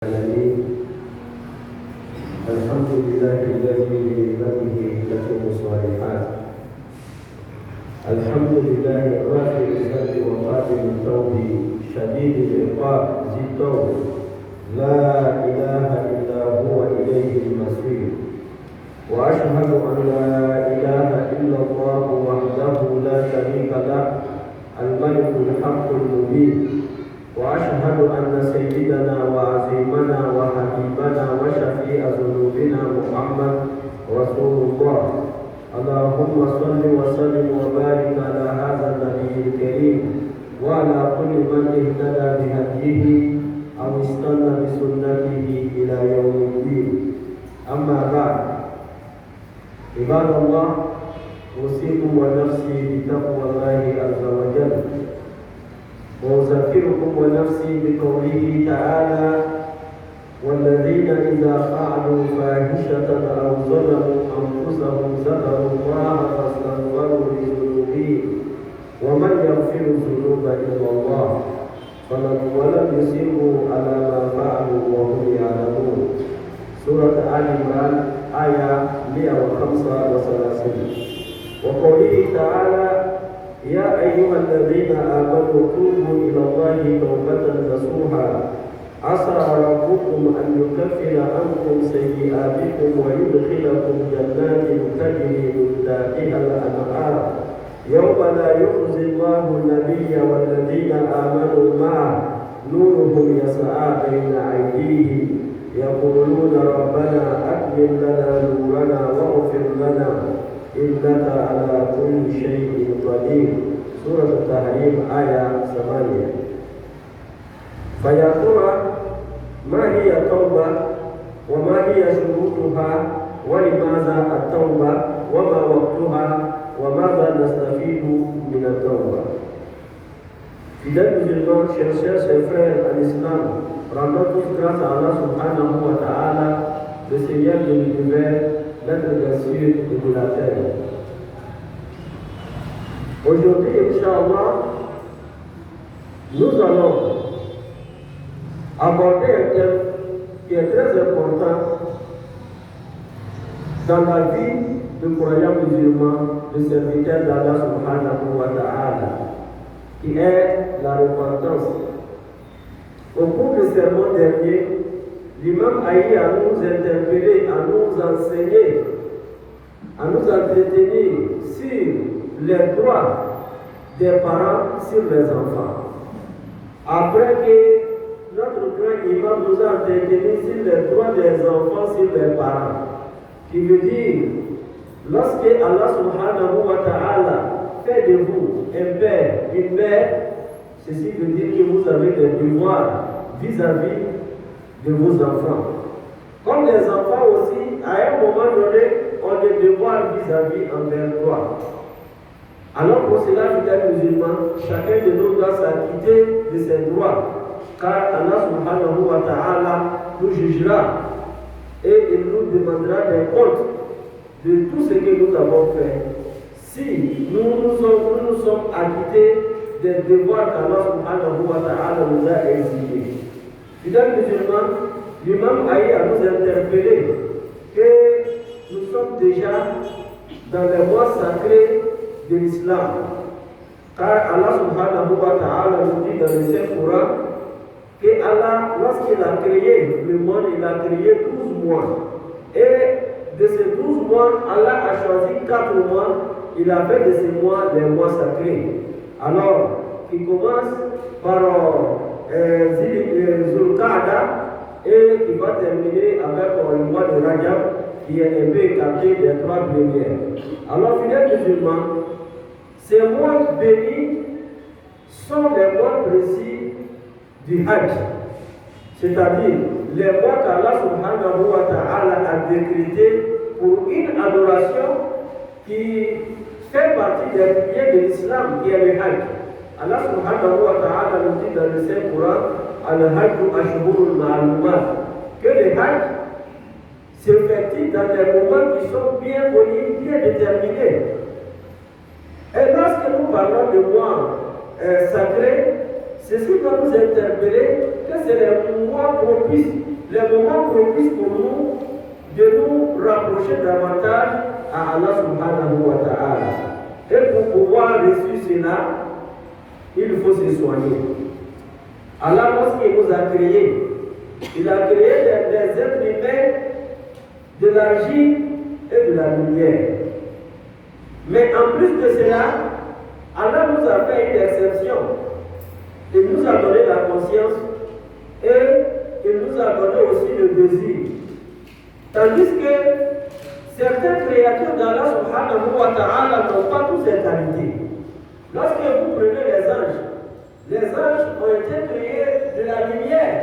العالمين. الحمد لله الذي بنعمته تتم الصالحات. الحمد لله غافر الذنب وقابل التوب شديد العقاب ذي الطول لا اله الا هو اليه المصير. واشهد ان لا اله الا الله وحده لا شريك له الملك الحق المبين. وأشهد أن سيدنا وعظيمنا وحبيبنا وشفيع ذنوبنا محمد رسول الله. اللهم صل وسلم وبارك على هذا النبي الكريم وعلى كل من اهتدى بهديه أو استنى بسنته إلى يوم الدين. أما بعد، عباد الله، أوصيكم ونفسي بتقوى الله عز وجل، وأذكركم ونفسي بقوله تعالى: والذين إذا فعلوا فاحشة أو ظلموا أنفسهم ذكروا الله فاستغفروا لذنوبهم ومن يغفر الذنوب إلا الله ولم يصروا على ما فعلوا وهم يعلمون. سورة آل عمران آية 135. وقوله تعالى: يا أيها الذين آمنوا توبوا إلى الله توبة نصوحا عسى ربكم أن يكفر عنكم سيئاتكم ويدخلكم جنات تجري من تحتها الأنهار يوم لا يخزي الله النبي والذين آمنوا معه نورهم يسعى بين أيديهم يقولون ربنا أكمل لنا نورنا واغفر لنا إنك على كل شيء قدير. سورة التحريم آية 8. فيا ترى ما هي التوبة وما هي شروطها ولماذا التوبة وما وقتها وماذا نستفيد من التوبة؟ Fidèles musulmans, chers frères en islam, rendons tous grâce à Allah subhanahu wa ta'ala, le Seigneur de l'univers, l'être des cieux et de la terre. Aujourd'hui, Inch'Allah, nous allons aborder un thème qui est très important dans la vie de croyants musulmans, de serviteurs d'Allah subhanahu wa ta'ala, qui est la repentance. Au cours du sermon dernier, l'imam a eu à nous interpeller, à nous enseigner, à nous entretenir sur les droits des parents sur les enfants. Après que notre grand imam nous a entretenu sur les droits des enfants sur les parents, qui veut dire, lorsque Allah subhanahu wa ta'ala fait de vous un père, une mère, ceci veut dire que vous avez des devoirs vis-à-vis de vos enfants. Comme les enfants aussi, à un moment donné, ont des devoirs vis-à-vis envers toi. Alors pour cela, fidèles musulmans, chacun de nous doit s'acquitter de ses droits, car Allah subhanahu wa ta'ala nous jugera et il nous demandera des comptes de tout ce que nous avons fait. Si nous nous sommes acquittés des devoirs qu'Allah subhanahu wa ta'ala nous a exigés. Fidèles musulmans, l'imam a eu à nous interpeller que nous sommes déjà dans les mois sacrés de l'islam. Car Allah subhanahu wa ta'ala nous dit dans le Saint-Coran que Allah, lorsqu'il a créé le monde, il a créé 12 mois. Et de ces 12 mois, Allah a choisi 4 mois, il a fait de ces mois les mois sacrés. Alors, il commence par Zulqa'da et qui va terminer avec le mois de Rajab qui est un peu écarté des 3 premières. Alors, fidèles musulmans, ces mois bénis sont les mois précis du Hajj, c'est-à-dire les mois qu'Allah subhanahu wa ta'ala a décrétés pour une adoration qui fait partie des piliers de l'islam, qui est le Hajj. Allah subhanahu wa ta'ala nous dit dans le Saint-Coran: Al-Hajju ashhurul ma'lumat, que le Hajj s'effectue dans des moments qui sont bien connus, bien déterminés. Et lorsque nous parlons de mois sacrés, c'est ce qui va nous interpeller que c'est les mois propices propice pour nous de nous rapprocher davantage à Allah subhanahu wa ta'ala. Et pour pouvoir réussir cela, il faut se soigner. Allah, lorsqu'il nous a créés, il a créé des êtres humains de l'argile et de la lumière. Mais en plus de cela, Allah nous a fait une exception. Il nous a donné la conscience et il nous a donné aussi le désir. Tandis que certaines créatures d'Allah subhanahu wa ta'ala n'ont pas toutes ces qualités. Lorsque vous prenez les anges ont été créés de la lumière.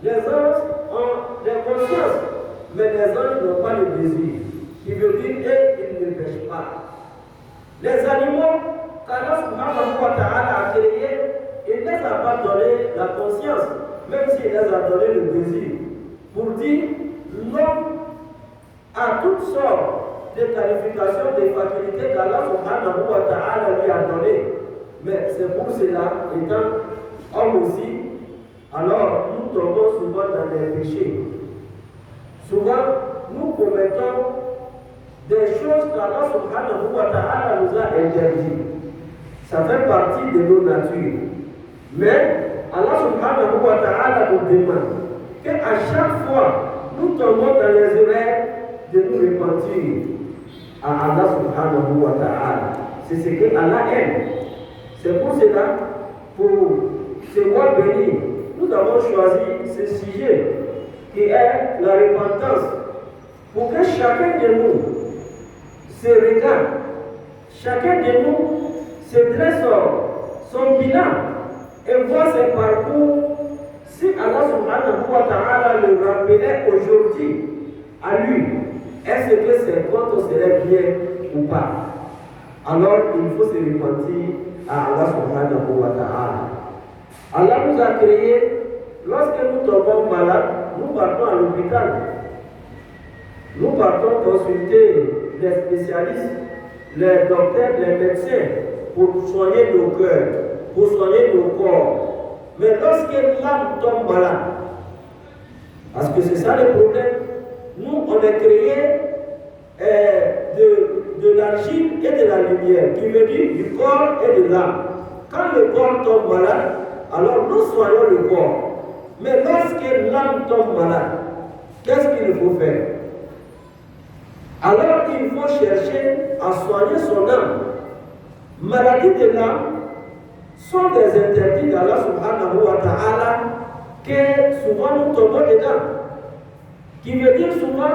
Les anges ont des consciences, mais les anges n'ont pas le désir. Qui veut dire qu'ils ne pêchent pas. Les animaux qu'Allah subhanahu wa ta'ala a créés, il ne les a pas donné la conscience, même s'il les a donné le désir. Pour dire, l'homme a toutes sortes de qualifications, de facultés qu'Allah subhanahu wa ta'ala lui a données. Mais c'est pour cela, étant homme aussi, alors nous tombons souvent dans des péchés. Souvent, nous commettons des choses qu'Allah subhanahu wa ta'ala nous a interdites. Ça fait partie de nos natures. Mais Allah subhanahu wa ta'ala nous demande qu'à chaque fois, nous tombons dans les erreurs de nous repentir à Allah subhanahu wa ta'ala. C'est ce que Allah aime. C'est pour cela, pour ce mois béni, nous avons choisi ce sujet qui est la repentance. Pour que chacun de nous se regarde, chacun de nous se dresse son bilan et voit ses parcours. Si Allah subhanahu wa ta'ala le rappelait aujourd'hui à lui, est-ce que ses comptes seraient bien ou pas? Alors il faut se repentir à Allah subhanahu wa ta'ala. Allah nous a créés, lorsque nous tombons malades, nous partons à l'hôpital. Nous partons consulter les spécialistes, les docteurs, les médecins, pour soigner nos cœurs, pour soigner nos corps. Mais lorsque l'âme tombe malade, parce que c'est ça le problème, nous on est créés de l'argile et de la lumière, qui veut dire du corps et de l'âme. Quand le corps tombe malade, alors nous soignons le corps. Mais lorsque l'âme tombe malade, qu'est-ce qu'il faut faire? Alors il faut chercher à soigner son âme. Maladie de l'âme sont des interdits d'Allah subhanahu wa ta'ala que souvent nous tombons dedans. Qui veut dire souvent,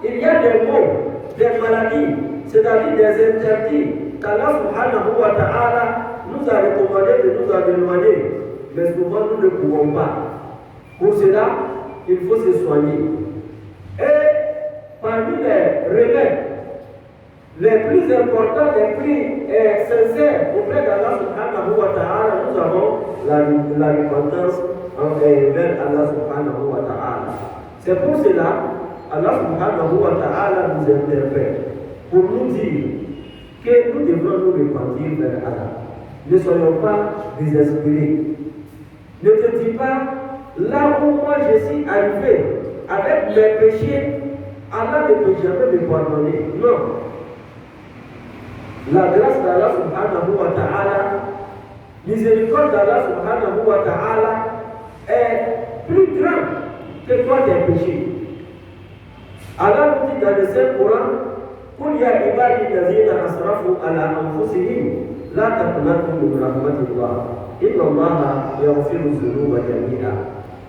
il y a des maux, des maladies, c'est-à-dire des interdits qu'Allah subhanahu wa ta'ala nous a recommandé de nous en éloigner. Mais souvent nous ne pouvons pas. Pour cela, il faut se soigner. Et parmi les remèdes les plus importants, les plus sincères auprès d'Allah subhanahu wa ta'ala, nous avons la repentance vers Allah subhanahu wa ta'ala. C'est pour cela Allah subhanahu wa ta'ala nous interpelle pour nous dire que nous devons nous repentir vers Allah. Ne soyons pas désespérés. Ne te dis pas, là où moi je suis arrivé avec mes péchés, Allah ne peut jamais me pardonner. Non. La grâce d'Allah subhanahu wa ta'ala, miséricorde d'Allah subhanahu wa ta'ala est plus grande que toi tes péchés. Allah nous dit dans le Saint-Coran, قل يا عبادي الذين أسرفوا على أنفسهم لا تقنطوا من رحمة الله إن الله يغفر الذنوب جميعا.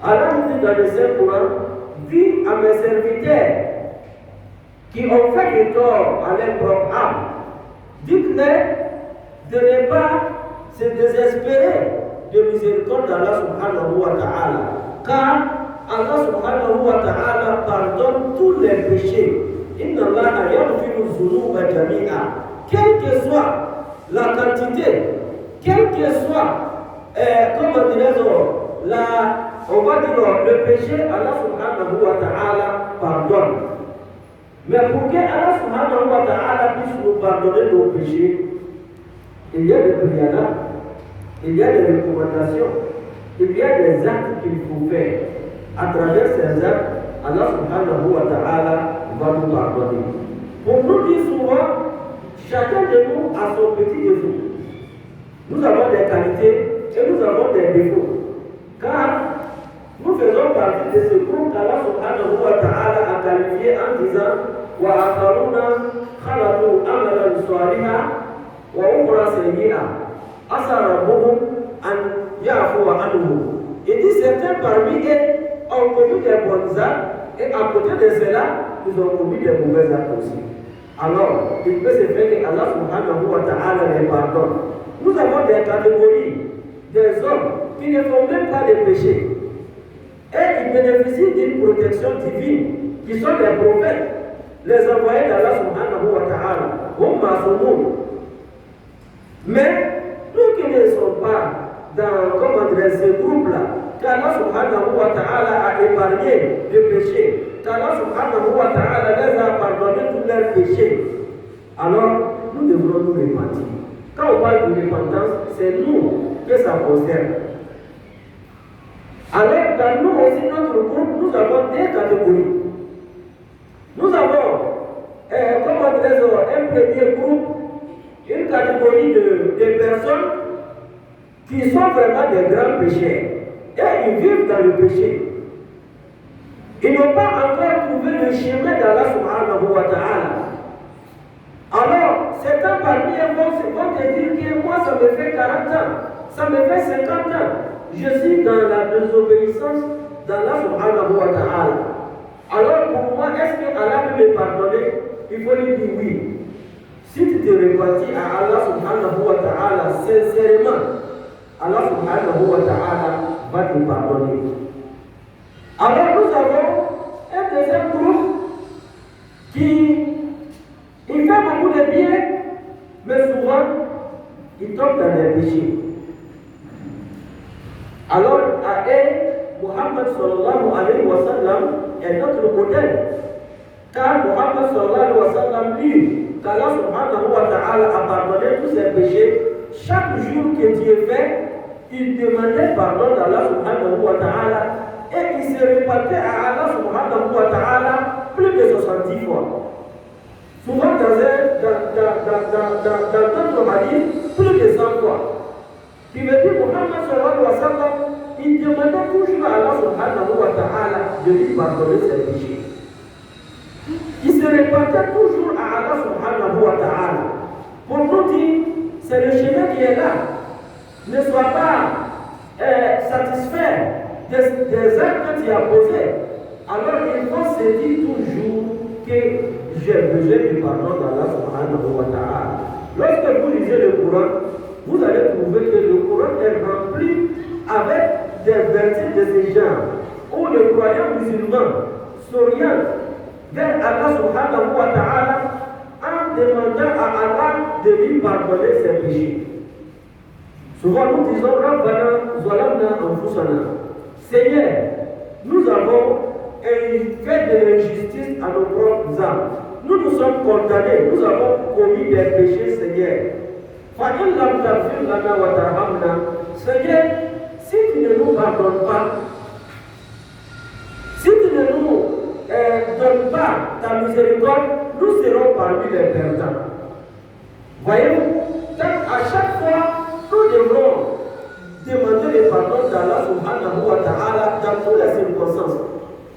Allah nous dit dans le Saint-Coran, dis à mes serviteurs qui ont fait du tort à leur propre âme, dites-leur de ne pas se désespérer de miséricorde d'Allah subhanahu wa ta'ala, car Allah subhanahu wa ta'ala pardonne tous les péchés. Inna Allah yaghfiru dhunuba jami'a. Quelle que soit la quantité, quel que soit, comment dirais-je, on va dire le péché, Allah subhanahu wa ta'ala pardonne. Mais pour que Allah subhanahu wa ta'ala puisse nous pardonner nos péchés, il y a des préalables, il y a des recommandations, il y a des actes qu'il faut faire. À travers ces actes, Allah subhanahu wa ta'ala va nous pardonner. Pour nous dire souvent, chacun de nous a son petit défaut. Nous avons des qualités et nous avons des défauts. Car nous faisons partie de ce groupe qu'Allah subhanahu wa ta'ala a qualifié en disant wa akharuna khalaqu amalan salihan wa ukhra sayyi'an asa rabbuhum an ya'fuwa anhum. Il dit certains parmi eux ont commis des bonnes actes et à côté de cela, ils ont commis des mauvais actes aussi. Alors, il peut se faire que Allah subhanahu wa ta'ala les pardonne. Nous avons des catégories, des hommes qui ne font même pas de péché. Et ils bénéficient d'une protection divine, qui sont les prophètes, les envoyés d'Allah subhanahu wa ta'ala, mais nous qui ne sommes pas dans ce groupe-là, qu'Allah subhanahu wa ta'ala a épargné le péché, qu'Allah subhanahu wa ta'ala les a pardonné tous leurs péchés, alors nous devrons nous repentir. Quand on parle de repentance, c'est nous que ça concerne. Alors, dans nous aussi, notre groupe, nous avons des catégories. Nous avons, un premier groupe, une catégorie de personnes qui sont vraiment des grands pécheurs. Et ils vivent dans le péché. Ils n'ont pas encore trouvé le chemin d'Allah subhanahu wa ta'ala. Alors, certains parmi eux vont te dire que moi, ça me fait 40 ans, ça me fait 50 ans. Je suis dans la désobéissance d'Allah subhanahu wa ta'ala. Alors pour moi, est-ce que Allah peut me pardonner? Il faut lui dire oui. Si tu te repentis à Allah subhanahu wa ta'ala sincèrement, Allah subhanahu wa ta'ala va te pardonner. Alors nous avons un deuxième groupe qui il fait beaucoup de bien, mais souvent il tombe dans les péchés. Alors, à elle, Muhammad sallallahu alayhi wa sallam est notre modèle. Car Muhammad sallallahu alayhi wa sallam dit qu'Allah subhanahu wa ta'ala a pardonné tous ses péchés. Chaque jour que Dieu fait, il demandait pardon d'Allah subhanahu wa ta'ala et il se repentait à Allah subhanahu wa ta'ala plus de 70 fois. Souvent dans d'autres hadiths, plus de 100 fois. Il me dit, Muhammad sallallahu alayhi wa sallam, il demandait toujours à Allah subhanahu wa ta'ala de lui pardonner ses péchés. Il se repentait toujours à Allah subhanahu wa ta'ala. Pour nous dire, c'est le chemin qui est là. Ne sois pas satisfait des actes que tu as posés. Alors il faut se dire toujours que j'ai besoin du pardon d'Allah subhanahu wa ta'ala. Lorsque vous lisez le Coran, vous allez trouver que le Coran est rempli avec des versets de ce genre, où le croyant musulman s'oriente vers Allah subhanahu wa ta'ala en demandant à Allah de lui pardonner ses péchés. Souvent nous disons Rabbana zalamna anfusana. Seigneur, nous avons fait de l'injustice à nos propres âmes. Nous nous sommes condamnés, nous avons commis des péchés, Seigneur. Seigneur, si tu ne nous pardonnes pas, si tu ne nous donnes pas ta miséricorde, nous serons parmi les perdants. Voyez-vous, à chaque fois, nous devrons demander le pardon d'Allah subhanahu wa ta'ala dans toutes les circonstances.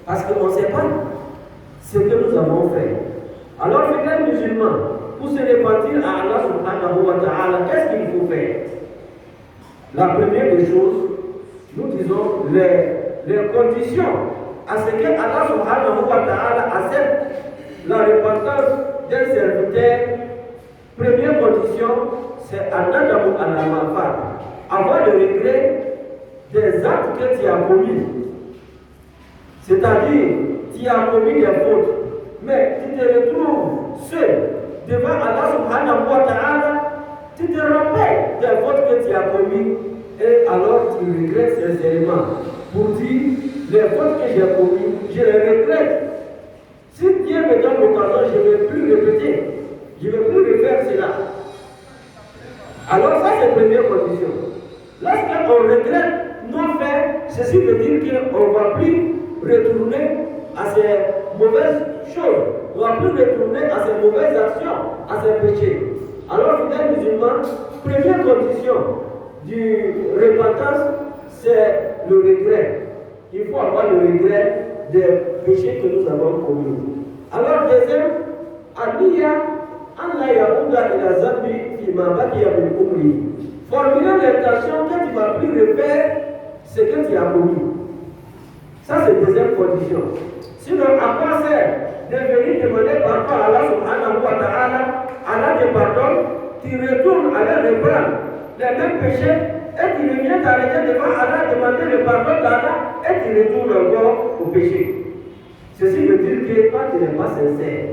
Parce qu'on ne sait pas ce que nous avons fait. Alors, frères musulmans, pour se repentir à Allah subhanahu wa ta'ala, qu'est-ce qu'il faut faire? La première des choses, nous disons les conditions à ce que Allah subhanahu wa ta'ala accepte la repentance d'un serviteur. Première condition, c'est Anadamu al-Mafat. Avoir le regret des actes que tu as commis. C'est-à-dire, tu as commis des fautes, mais tu te retrouves seul devant Allah subhanahu wa ta'ala, tu te rappelles des fautes que tu as commis et alors tu regrettes sincèrement pour dire les fautes que j'ai commis, je les regrette. Si Dieu me donne l'occasion, je ne vais plus répéter, je ne vais plus refaire cela. Alors ça c'est la première condition. Lorsqu'on regrette nos faits, ceci veut dire qu'on ne va plus retourner à ses mauvaises choses, ne doit plus retourner à ses mauvaises actions, à ses péchés. Alors, fidèles musulmans, première condition du repentance, c'est le regret. Il faut avoir le regret des péchés que nous avons commis. Alors, deuxième, Aniya, Allah Yaouda ila Zambi, Fima Bakiya bin Umri. Formuler l'intention que tu ne vas plus refaire ce que tu as commis. Ça, c'est la deuxième condition. Sinon, à quoi sert de venir demander pardon à Allah subhanahu wa ta'ala, Allah te pardonne, tu retournes à leur reprendre les mêmes péchés et tu reviens t'arrêter devant Allah, demander le pardon d'Allah et tu retournes encore au péché. Ceci veut dire que toi, tu n'es pas sincère.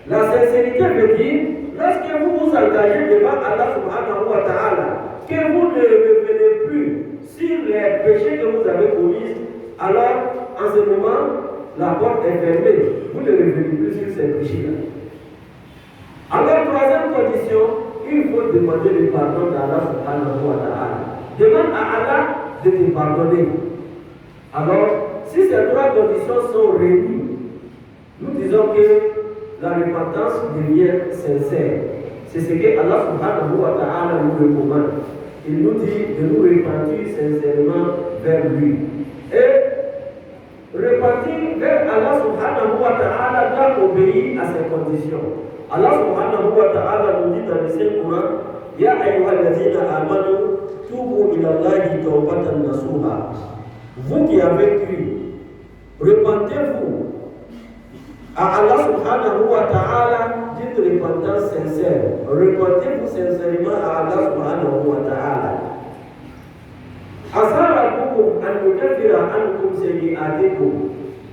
La sincérité veut dire, lorsque vous vous engagez devant Allah subhanahu wa ta'ala, que vous ne revenez plus sur les péchés que vous avez commis, alors en ce moment, la porte est fermée. Vous ne revenez plus sur ces péchés-là. Alors, troisième condition, il faut demander le pardon d'Allah subhanahu wa ta'ala. Demande à Allah de te pardonner. Alors, si ces trois conditions sont réunies, nous disons que la repentance devient sincère. C'est ce que Allah subhanahu wa ta'ala nous recommande. Il nous dit de nous repentir sincèrement vers lui. Et repentir vers Allah subhanahu wa ta'ala doit obéir à ces conditions. Allah subhanahu wa ta'ala nous dit dans le Saint-Coran, Ya ayyuhallazina amanu tubu ila Allahi tawbatan nasuha. Vous qui avez cru, repentez-vous à Allah subhanahu wa ta'ala d'une repentance sincère. Repentez-vous sincèrement à Allah subhanahu wa ta'ala.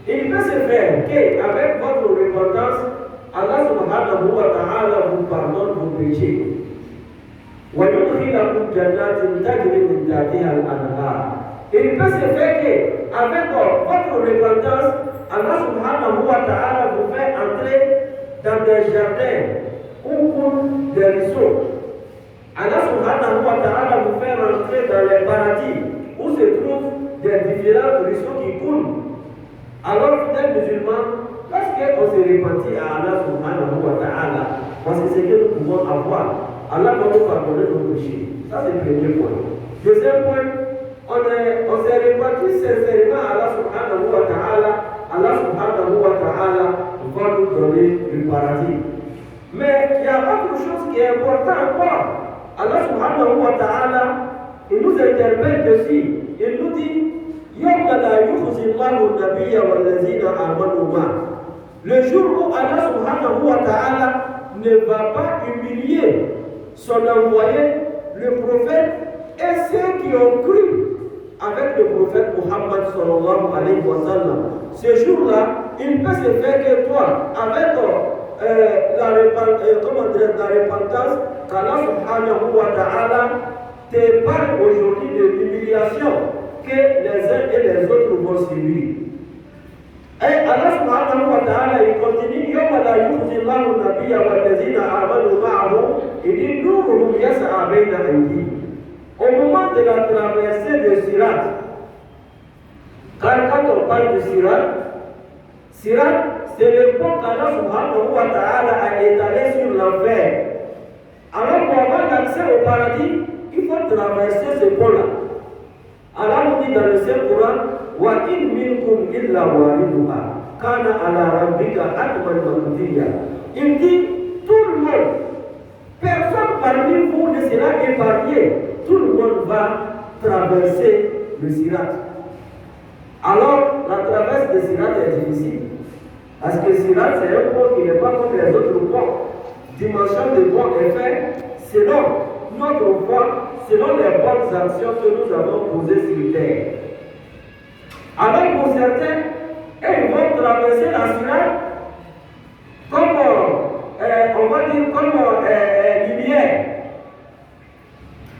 Il peut se faire qu'avec votre repentance, Allah subhanahu wa ta'ala vous pardonne vos péchés. Il peut se faire qu'avec votre repentance, Allah subhanahu wa ta'ala vous fait entrer dans des jardins ou des ruisseaux. Allah subhanahu wa ta'ala vous fait rentrer dans les paradis où se trouvent des différents ruisseaux qui coulent. Alors, fidèles musulmans, lorsqu'on se repentit à Allah subhanahu wa ta'ala, voici ce que nous pouvons avoir. Allah va nous pardonner nos péchés. Ça, c'est le premier point. Deuxième point, on s'est repenti sincèrement à Allah subhanahu wa ta'ala. Allah subhanahu wa ta'ala va nous donner le paradis. Mais il y a autre chose qui est important encore. Allah subhanahu wa ta'ala, il nous interpelle dessus. Il nous dit, le jour où Allah subhanahu wa ta'ala ne va pas humilier son envoyé, le prophète, et ceux qui ont cru avec le prophète Muhammad sallallahu alayhi wa sallam. Ce jour-là, il peut se faire que toi, avec la repentance, qu'Allah subhanahu wa ta'ala t'épargne aujourd'hui de l'humiliation que les uns et les autres vont subir. Et Allah subhanahu wa ta'ala, il continue, Yawma la yukhzillahu nabiyya wa allazina amanu ma'ahu, il dit, Nuruhum yas'a bayna aydihim. Au moment de la traversée de Sirat, car quand on parle de Sirat, c'est le pont qu'Allah subhanahu wa ta'ala a étalé sur l'enfer. Alors pour avoir l'accès au paradis, il faut traverser ce pont-là. Allah nous dit dans le Saint-Coran, Wa in minkum illa wariduha, kana ala rabbika atman maqdiya. Il dit, tout le monde, personne parmi vous ne sera épargné. Tout le monde va traverser le Sirat. Alors, la traversée de Sirat est difficile. Parce que Sirat, c'est un pont qui n'est pas comme les autres ponts. Dimension de pont est faite selon notre foi, selon les bonnes actions que nous avons posées sur terre. Alors, pour certains, ils vont traverser la Sirat comme, on va dire, comme lumière.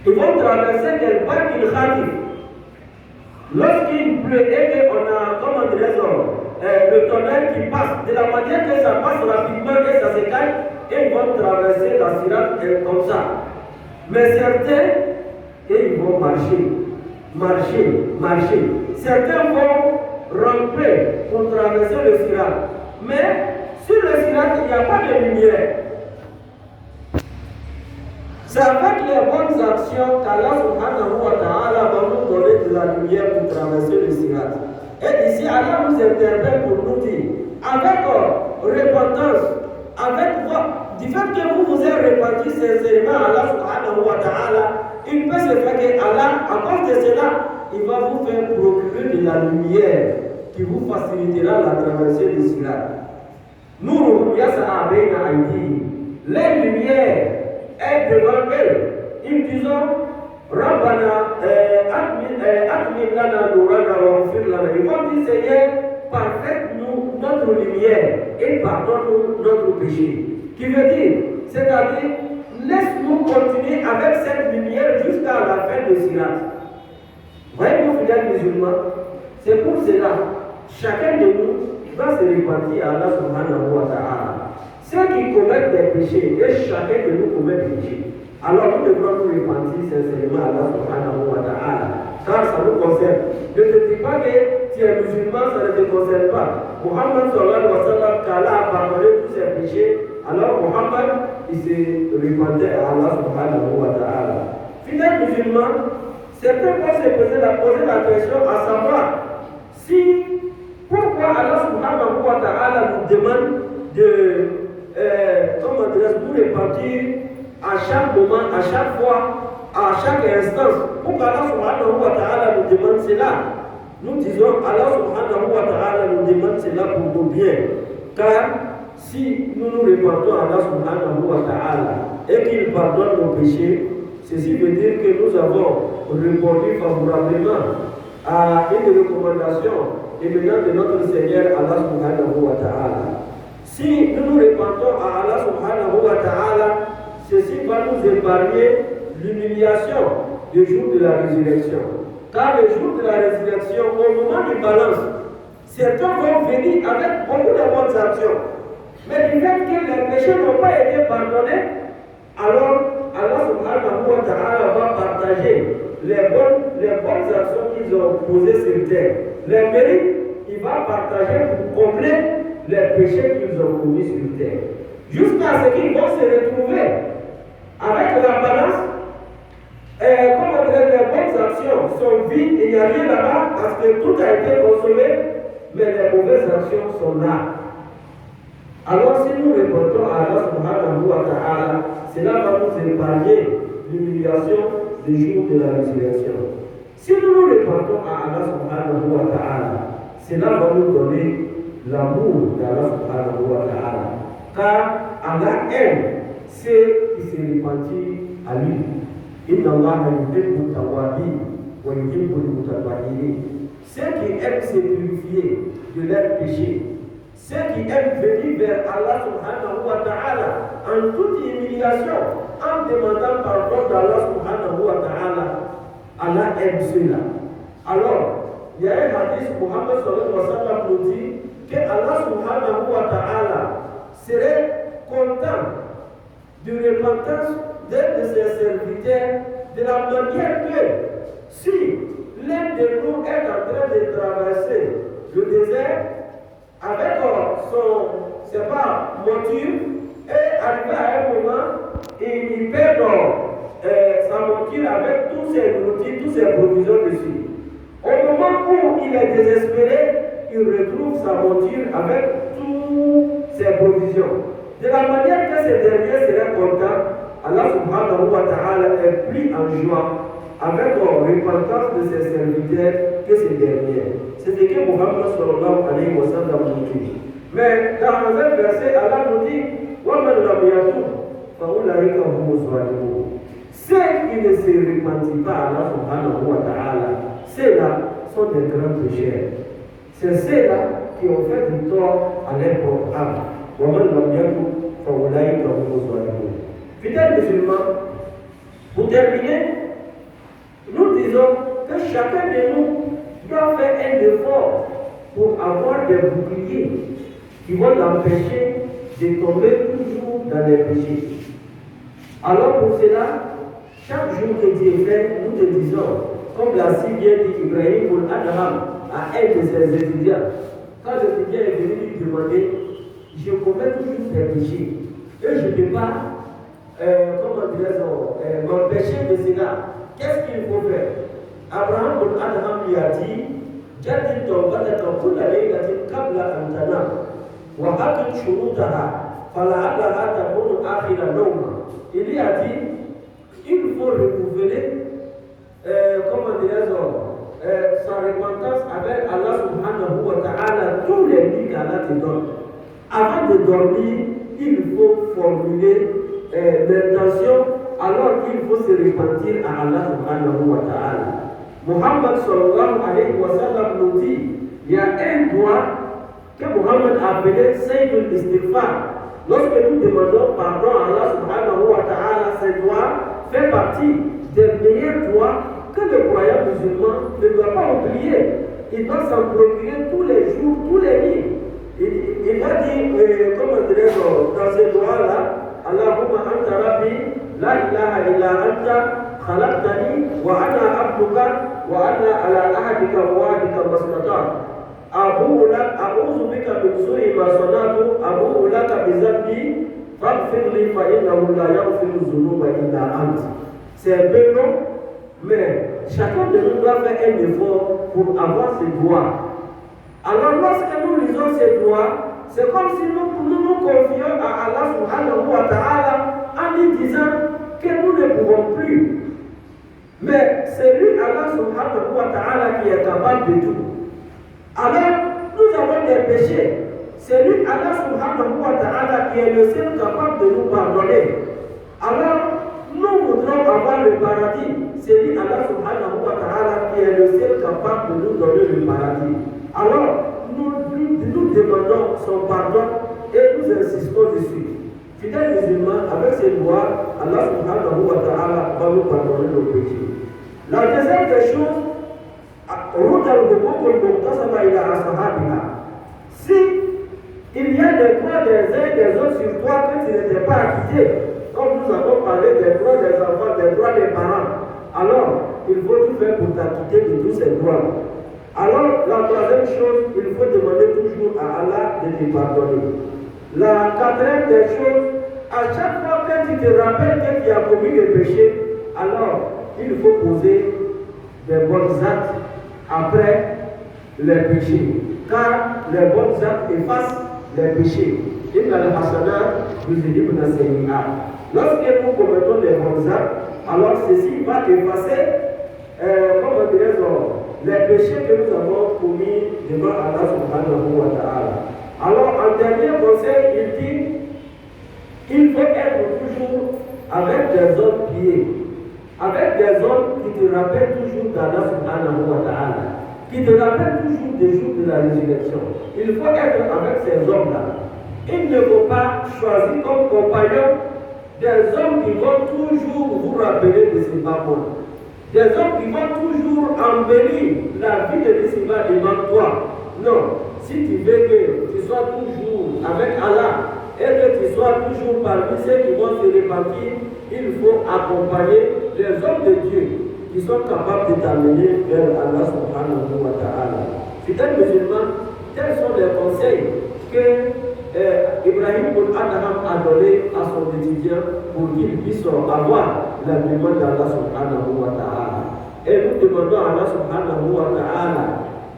Ils vont traverser des barques qu'il khatif. Lorsqu'il pleut et qu'on a, comment dirais-je, le tonnerre qui passe, de la manière que ça passe rapidement et ça s'écaille, et ils vont traverser la Sirat comme ça. Mais certains, ils vont marcher. Certains vont ramper pour traverser le sirat. Mais sur le sirat, il n'y a pas de lumière. C'est avec les bonnes actions qu'Allah subhanahu wa ta'ala va nous donner de la lumière pour traverser le sirat. Et ici, Allah nous interpelle pour nous dire, avec repentance, avec du fait que vous vous êtes repenti sincèrement à Allah subhanahu wa ta'ala, il peut se faire que Allah, à cause de cela, il va vous faire procurer de la lumière qui vous facilitera la traversée du sirat. Nous, les lumières est devant eux. Ils disent Rabbana atmim lana nurana wa ghfir lana. Ils vont dire Seigneur, parfaite-nous notre lumière et pardonne-nous notre péché. Qui veut dire, c'est-à-dire, laisse-nous continuer avec cette lumière jusqu'à la fin de Sirat. Voyez-vous, fidèles musulmans, c'est pour cela, chacun de nous va se repentir à Allah subhanahu wa ta'ala. Ceux qui commettent des péchés, et chacun de nous commet des péchés, alors nous devrons nous repentir sincèrement à Allah subhanahu wa ta'ala, car ça nous concerne. Ne te dis pas que tu es musulman, ça ne te concerne pas. Muhammad sallallahu alayhi wa sallam, qu'Allah a pardonné tous ses péchés, alors Muhammad, il s'est repenté à Allah subhanahu wa ta'ala. Fidèles musulmans, certains vont se poser la question à savoir si, pourquoi Allah subhanahu wa ta'ala nous demande de nous repentir à chaque moment, à chaque fois, à chaque instance. Pourquoi Allah subhanahu wa ta'ala nous demande cela? Nous disons Allah subhanahu wa ta'ala nous demande cela pour nos biens. Car si nous nous repentons à Allah subhanahu wa ta'ala et qu'il pardonne nos péchés, ceci veut dire que nous avons répondu favorablement à une recommandation émanant de notre Seigneur Allah subhanahu wa ta'ala. Si nous nous repentons à Allah subhanahu wa ta'ala, ceci va nous épargner l'humiliation du jour de la résurrection. Car le jour de la résurrection, au moment du balance, certains vont venir avec beaucoup de bonnes actions. Mais du fait que les péchés n'ont pas été pardonnés, alors Allah subhanahu wa ta'ala va partager les bonnes actions qu'ils ont posées sur terre. Les mérites, il va partager pour combler les péchés qu'ils ont commis sur terre. Jusqu'à ce qu'ils vont se retrouver avec la balance. Et comme les bonnes actions sont vides, il n'y a rien là-bas parce que tout a été consommé, mais les mauvaises actions sont là. Alors si nous répondons à Allah subhanahu wa ta'ala, cela va nous épargner l'humiliation du jour de la résurrection. Si nous nous répondons à Allah subhanahu wa ta'ala, cela va nous donner l'amour d'Allah subhanahu wa ta'ala. Car Allah aime ceux qui se repentent à lui. Inna Allah yuhibbu at-tawwabin wa yuhibbu al-mutatahhirin. Ceux qui aiment se purifier de leurs péchés, ceux qui aiment venir vers Allah subhanahu wa ta'ala en toute humiliation, en demandant pardon d'Allah subhanahu wa ta'ala, Allah aime ceux-là. Alors, il y a un hadith, Muhammad sallallahu alayhi wa sallam nous dit que Allah subhanahu wa ta'ala serait content de repentance d'un de ses serviteurs de la manière que si l'un de nous est en train de traverser le désert avec son monture et arrivé à un moment il perd sa monture avec tous ses outils, toutes ses provisions dessus. Au moment où il est désespéré, il retrouve sa monture avec toutes ses provisions. De la manière que ces derniers seraient contents, Allah subhanahu wa ta'ala est pris en joie avec la repentance de ses serviteurs que ces derniers. C'est ce que Muhammad sallallahu alayhi wa sallam nous dit. Mais dans un verset, Allah nous dit وَمَنْ لَمْ يَتُبْ فَأُولَٰئِكَ هُمُ الظَّالِمُونَ. Ceux qui ne se repentent pas à Allah subhanahu wa ta'ala, ceux-là sont des grands pécheurs. C'est ceux-là qui ont fait du tort à leur propre âme. وَمَنْ لَمْ يَتُبْ فَأُولَٰئِكَ هُمُ الظَّالِمُونَ. Fidèles musulmans, pour terminer, nous disons que chacun de nous doit faire un effort pour avoir des boucliers qui vont l'empêcher de tomber toujours dans les péchés. Alors pour cela, chaque jour que Dieu fait, nous te disons, comme l'a si bien dit Ibrahim al-Adham à un de ses étudiants. Quand l'étudiant est venu lui demander, je commets toujours des péchés. Et je ne peux pas, m'empêcher de cela. Qu'est-ce qu'il faut faire? Abraham bin Adham lui a dit, جدد توبتك كل ليلة قبل أن تنام وأقم شروطها فلعلها تكون آخر نوم. Il lui a dit, il faut renouveler sa repentance avec Allah subhanahu wa ta'ala tous les nuits qu'Allah te donne. Avant de dormir, il faut formuler l'intention alors qu'il faut se repentir à Allah subhanahu wa ta'ala. Muhammad sallallahu alayhi wa sallam nous dit, il y a un doigt que Muhammad a appelé Sayyidul Istighfar. Lorsque nous demandons pardon à Allah subhanahu wa ta'ala, ce doigt fait partie des meilleurs doigts que le croyant musulman ne doit pas oublier. Il doit s'en procurer tous les jours, tous les nuits. Il a dit, comment dirais-je, dans ce doigt-là, Allahumma anta rabbi, la ilaha illa anta, khalaqtani, wa ana abduka, wa ana ala ahadika wa wa'dika mastata'tu. أعوذ بك من سوء ما صنعت أبوء لك بذنبي فاغفر لي فإنه لا يغفر الذنوب إلا أنت. C'est un peu long, mais chacun de nous doit faire un effort pour avoir ses droits. Alors lorsque nous lisons ces droits, c'est comme si nous confions à Allah subhanahu wa ta'ala en lui disant que nous ne pouvons plus. Mais c'est lui, Allah subhanahu wa ta'ala, qui est capable de tout. Alors, nous avons des péchés. C'est lui, Allah subhanahu wa ta'ala, qui est le seul capable de nous pardonner. Alors, nous voudrons avoir le paradis. C'est lui, Allah subhanahu wa ta'ala, qui est le seul capable de nous donner le paradis. Alors, nous demandons son pardon et nous insistons dessus. Fidèles musulmans, avec ces lois, Allah subhanahu wa ta'ala va nous pardonner nos péchés. La deuxième des choses, si il y a des droits des uns et des autres sur toi que tu n'étais pas acquitté, comme nous avons parlé des droits des enfants, des droits des parents, alors il faut tout faire pour t'acquitter de tous ces droits. Alors la troisième chose, il faut demander toujours à Allah de te pardonner. La quatrième des choses, à chaque fois que tu te rappelles que tu as commis des péchés, alors il faut poser des bons actes après les péchés, car les bons actes effacent les péchés. Lorsque nous commettons les bons actes, alors ceci va effacer les péchés que nous avons commis devant Allah subhanahu wa ta'ala. Alors en dernier conseil, il dit, il faut être toujours avec des hommes pieux, avec des hommes qui te rappellent toujours d'Allah subhanahu wa ta'ala, qui te rappellent toujours des jours de la résurrection. Il faut être avec ces hommes-là. Il ne faut pas choisir comme compagnon des hommes qui vont toujours vous rappeler de ces paroles. Des hommes qui vont toujours embellir la vie de l'ici-bas devant toi. Non, si tu veux que tu sois toujours avec Allah et que tu sois toujours parmi ceux qui vont se repentir, il faut accompagner les hommes de Dieu qui sont capables de t'amener vers Allah subhanahu wa ta'ala. Fidèles musulmans, tels sont les conseils que Ibrahim bin Adham a donné à son étudiant pour qu'il puisse avoir la demande d'Allah subhanahu wa ta'ala. Et nous demandons à Allah subhanahu wa ta'ala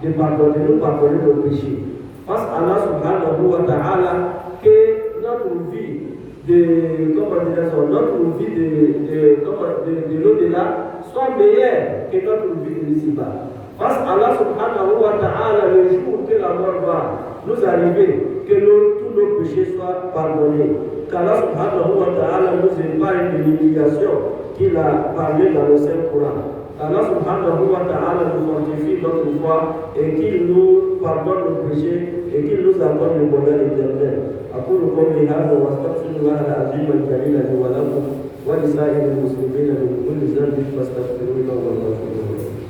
de pardonner nos péchés. Face à Allah subhanahu wa ta'ala que notre vie de l'au-delà soit meilleure que notre vie de l'ici-bas. Face à Allah subhanahu wa ta'ala, le jour que la mort va nous arriver, que tous nos péchés soient pardonnés. Qu'Allah subhanahu wa ta'ala nous épargne de l'humiliation qu'il a parlé dans le Saint-Coran. Allah subhanahu wa ta'ala nous fortifie notre foi et qu'il nous pardonne nos péchés et qu'il nous accorde le bonheur éternel. أقول قولي هذا وأستغفر الله العظيم الجليل لي ولكم ولسائر المسلمين من كل ذنب فاستغفروه إنه هو الغفور الرحيم.